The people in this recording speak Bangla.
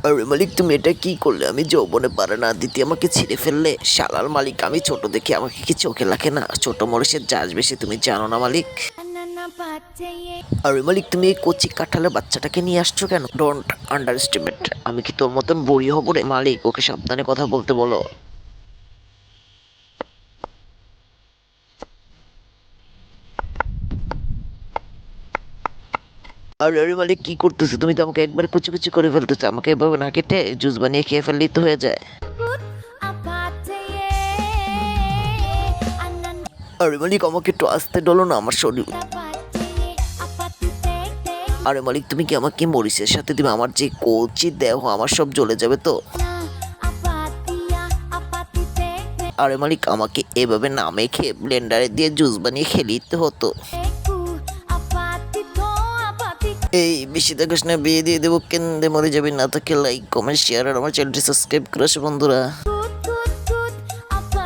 আরে মালিক, তুমি এটা কি করলে? আমি যৌবনে পারে না দিতে আমাকে ছিঁড়ে ফেললে। শালার মালিক, আমি ছোট দেখে আমাকে কি চোখে লাগে না? ছোট মরিচের জাজ বেশি তুমি জানো না মালিক। আরে মালিক, তুমি এই কচি কাঁঠালের বাচ্চাটাকে নিয়ে আসছো কেন? Don't under estimate. আমি কি তোর মতন বুড়ি হব রে? মালিক, ওকে সাবধানে কথা বলতে বলো। আরে আরে মালিক, কি করতেছো তুমি? তো আমাকে একবারে কুচি কুচি করে ফেলতেছো। আমাকে এভাবে না কেটে জুস বানিয়ে খেয়ে ফেললেই তো হয়ে যায়। আরে মালিক, আমাকে একটু আস্তে ডলো না, আমার শরীর। আরে মালিক, তুমি কি আমাকে মরিচের সাথে দিবে? আমার যে কচি দেহ, আমার সব জ্বলে যাবে তো। আরে মালিক, আমাকে এভাবে না মেখে ব্লেন্ডারে দিয়ে জুস বানিয়ে খেলেই তো হতো। এই বেশি দেখাস না, বিয়ে দিয়ে দেবো, কেন্দে মরে যাবি না। তাকে লাইক কমেন্ট শেয়ার আর আমার চ্যানেলটি সাবস্ক্রাইব করে আসো বন্ধুরা।